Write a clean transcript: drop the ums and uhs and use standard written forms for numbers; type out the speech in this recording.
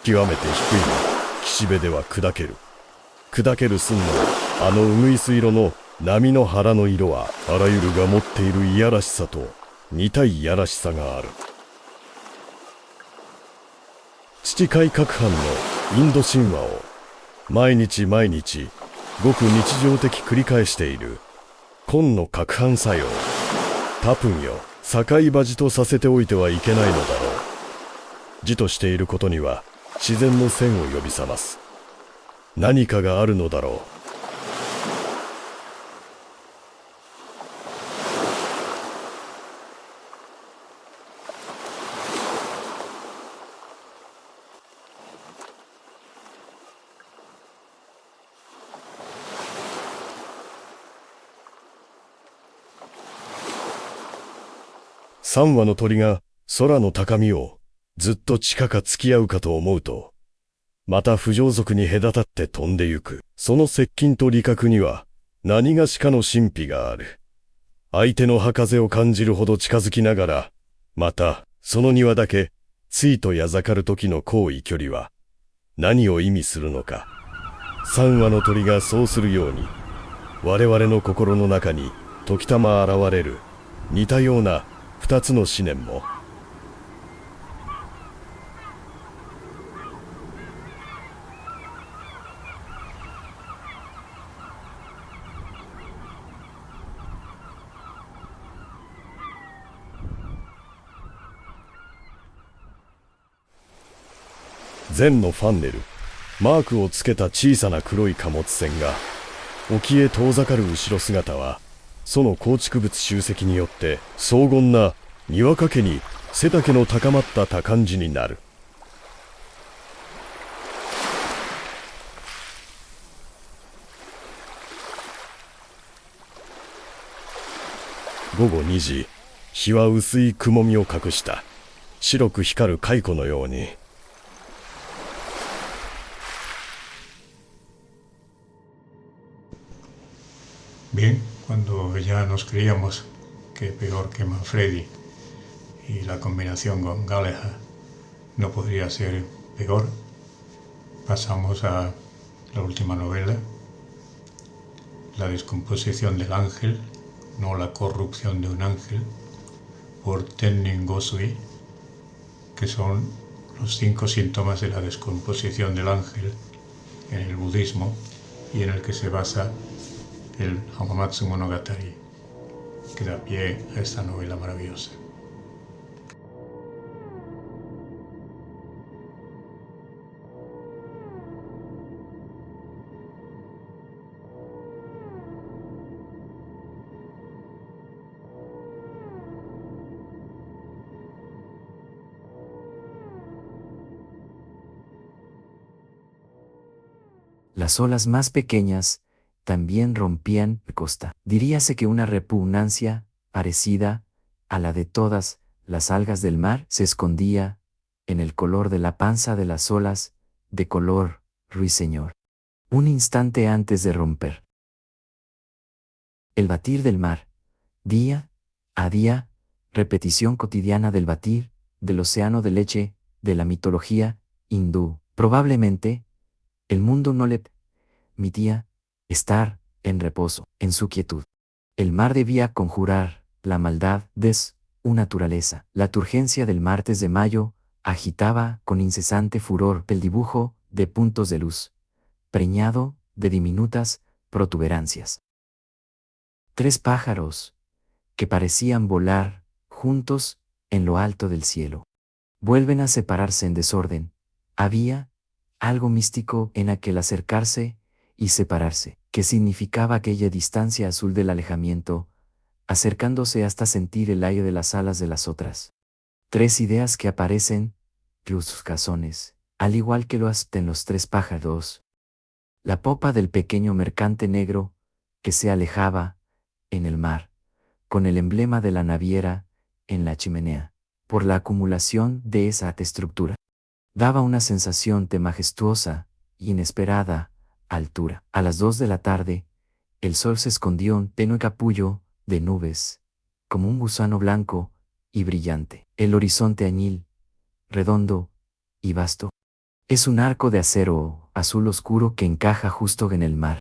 極めて低いが、岸辺では砕ける。砕ける寸の、あのうぐいす色の波の腹の色は、あらゆるが持っているいやらしさと似たいやらしさがある。父海各藩のインド神話を、毎日毎日、ごく日常的繰り返している、今の各藩作用、多分よ、境場地とさせておいてはいけないのだろう。字としていることには、自然の線を呼び覚ます。何かがあるのだろう。三羽の鳥が空の高みをずっと地下か付き合うかと思うと、また不浄族に隔たって飛んでゆく。その接近と離覚には何がしかの神秘がある。相手の葉風を感じるほど近づきながら、またその庭だけついとやざかる時の行為距離は何を意味するのか。三羽の鳥がそうするように、我々の心の中に時たま現れる似たような二つの思念も、前のファンネル、マークをつけた小さな黒い貨物船が沖へ遠ざかる後ろ姿は、その構築物集積によって荘厳な庭掛けに背丈の高まった多感じになる。午後2時、日は薄い雲みを隠した。白く光る蚕のように。Bien, cuando ya nos creíamos que peor que Manfredi y la combinación con Galahad no podría ser peor, pasamos a la última novela, La descomposición del ángel, no la corrupción de un ángel, por Tennin Goswami, que son los 5 síntomas de la descomposición del ángel en el budismo y en el que se basa el Hamamatsu Monogatari, que da pie a esta novela maravillosa. Las olas más pequeñas también rompían la costa. Diríase que una repugnancia parecida a la de todas las algas del mar se escondía en el color de la panza de las olas, de color ruiseñor. Un instante antes de romper. El batir del mar, día a día, repetición cotidiana del batir, del océano de leche, de la mitología hindú. Probablemente, el mundo no le permitía estar en reposo, en su quietud. El mar debía conjurar la maldad de su naturaleza. La turgencia del martes de mayo agitaba con incesante furor el dibujo de puntos de luz, preñado de diminutas protuberancias. 3 pájaros que parecían volar juntos en lo alto del cielo. Vuelven a separarse en desorden. Había algo místico en aquel acercarse y separarse, que significaba aquella distancia azul del alejamiento, acercándose hasta sentir el aire de las alas de las otras. 3 ideas que aparecen, sus cazones, al igual que lo hacen los 3 pájaros. La popa del pequeño mercante negro, que se alejaba, en el mar, con el emblema de la naviera, en la chimenea, por la acumulación de esa estructura. Daba una sensación de majestuosa, inesperada, altura. A las 2 de la tarde, el sol se escondió en tenue capullo de nubes, como un gusano blanco y brillante. El horizonte añil, redondo y vasto, Es un arco de acero azul oscuro que encaja justo en el mar.